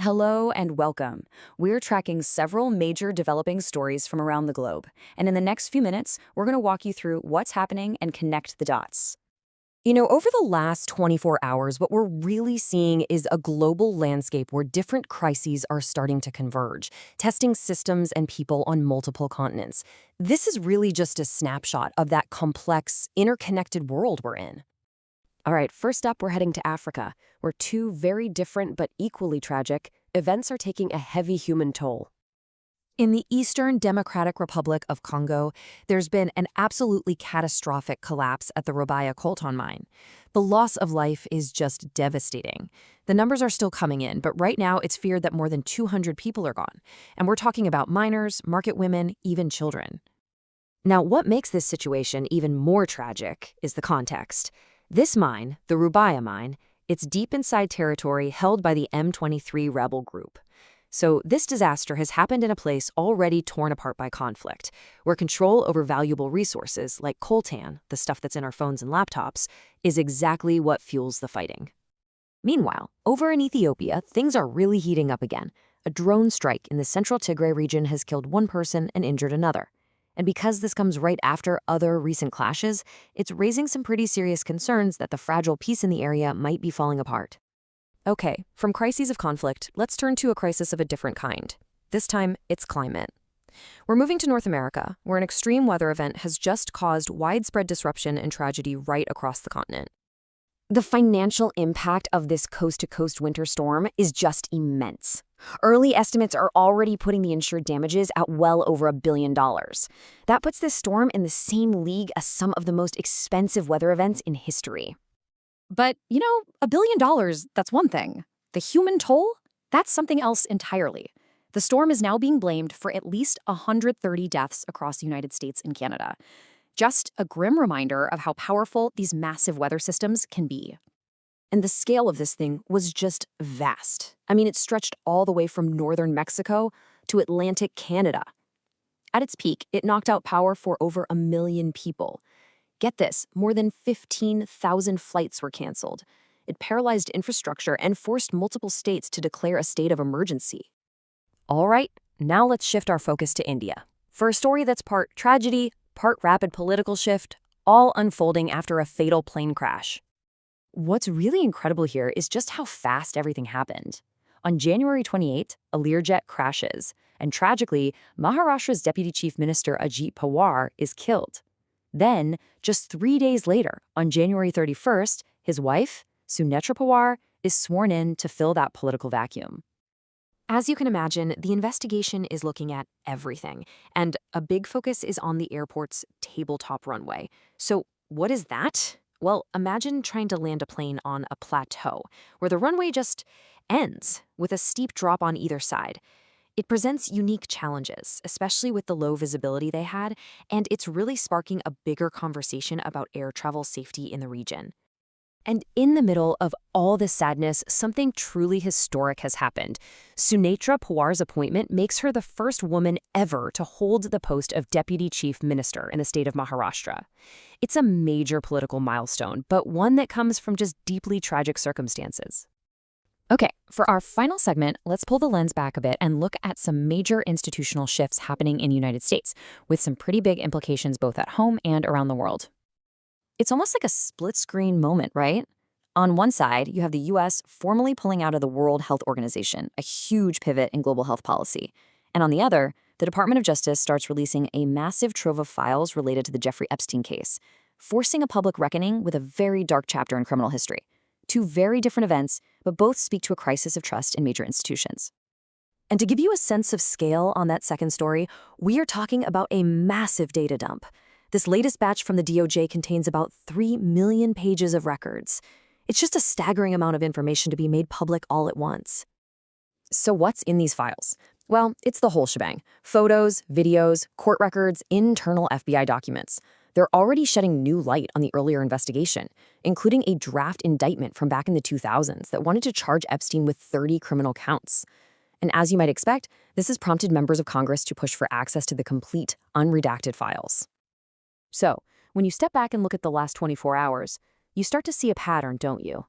Hello and welcome. We're tracking several major developing stories from around the globe, and in the next few minutes, we're going to walk you through what's happening and connect the dots. Over the last 24 hours, what we're really seeing is a global landscape where different crises are starting to converge, testing systems and people on multiple continents. This is really just a snapshot of that complex, interconnected world we're in. All right, first up, we're heading to Africa, where two very different but equally tragic events are taking a heavy human toll. In the Eastern Democratic Republic of Congo, there's been an absolutely catastrophic collapse at the Rubaya coltan mine. The loss of life is just devastating. The numbers are still coming in, but right now it's feared that more than 200 people are gone. And we're talking about miners, market women, even children. Now, what makes this situation even more tragic is the context. This mine, the Rubaya mine, it's deep inside territory held by the M23 rebel group. So this disaster has happened in a place already torn apart by conflict, where control over valuable resources like coltan, the stuff that's in our phones and laptops, is exactly what fuels the fighting. Meanwhile, over in Ethiopia, things are really heating up again. A drone strike in the central Tigray region has killed one person and injured another. And because this comes right after other recent clashes, it's raising some pretty serious concerns that the fragile peace in the area might be falling apart. Okay, from crises of conflict, let's turn to a crisis of a different kind. This time, it's climate. We're moving to North America, where an extreme weather event has just caused widespread disruption and tragedy right across the continent. The financial impact of this coast-to-coast winter storm is just immense. Early estimates are already putting the insured damages at well over $1 billion. That puts this storm in the same league as some of the most expensive weather events in history. But, $1 billion, that's one thing. The human toll? That's something else entirely. The storm is now being blamed for at least 130 deaths across the United States and Canada. Just a grim reminder of how powerful these massive weather systems can be. And the scale of this thing was just vast. I mean, it stretched all the way from northern Mexico to Atlantic Canada. At its peak, it knocked out power for over 1 million people. Get this, more than 15,000 flights were canceled. It paralyzed infrastructure and forced multiple states to declare a state of emergency. All right, now let's shift our focus to India. For a story that's part tragedy, part rapid political shift, all unfolding after a fatal plane crash. What's really incredible here is just how fast everything happened. On January 28, a Learjet crashes, and tragically, Maharashtra's Deputy Chief Minister Ajit Pawar is killed. Then, just 3 days later, on January 31st, his wife, Sunetra Pawar, is sworn in to fill that political vacuum. As you can imagine, the investigation is looking at everything, and a big focus is on the airport's tabletop runway. So, what is that? Well, imagine trying to land a plane on a plateau, where the runway just ends, with a steep drop on either side. It presents unique challenges, especially with the low visibility they had, and it's really sparking a bigger conversation about air travel safety in the region. And in the middle of all this sadness, something truly historic has happened. Sunetra Pawar's appointment makes her the first woman ever to hold the post of Deputy Chief Minister in the state of Maharashtra. It's a major political milestone, but one that comes from just deeply tragic circumstances. Okay, for our final segment, let's pull the lens back a bit and look at some major institutional shifts happening in the United States, with some pretty big implications both at home and around the world. It's almost like a split-screen moment, right? On one side, you have the U.S. formally pulling out of the World Health Organization, a huge pivot in global health policy. And on the other, the Department of Justice starts releasing a massive trove of files related to the Jeffrey Epstein case, forcing a public reckoning with a very dark chapter in criminal history. Two very different events, but both speak to a crisis of trust in major institutions. And to give you a sense of scale on that second story, we are talking about a massive data dump. This latest batch from the DOJ contains about 3 million pages of records. It's just a staggering amount of information to be made public all at once. So what's in these files? Well, it's the whole shebang. Photos, videos, court records, internal FBI documents. They're already shedding new light on the earlier investigation, including a draft indictment from back in the 2000s that wanted to charge Epstein with 30 criminal counts. And as you might expect, this has prompted members of Congress to push for access to the complete, unredacted files. So, when you step back and look at the last 24 hours, you start to see a pattern, don't you?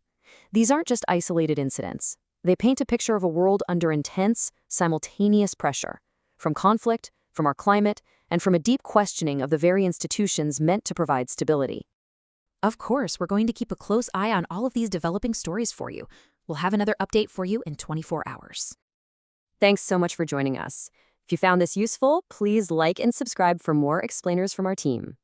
These aren't just isolated incidents. They paint a picture of a world under intense, simultaneous pressure, from conflict, from our climate, and from a deep questioning of the very institutions meant to provide stability. Of course, we're going to keep a close eye on all of these developing stories for you. We'll have another update for you in 24 hours. Thanks so much for joining us. If you found this useful, please like and subscribe for more explainers from our team.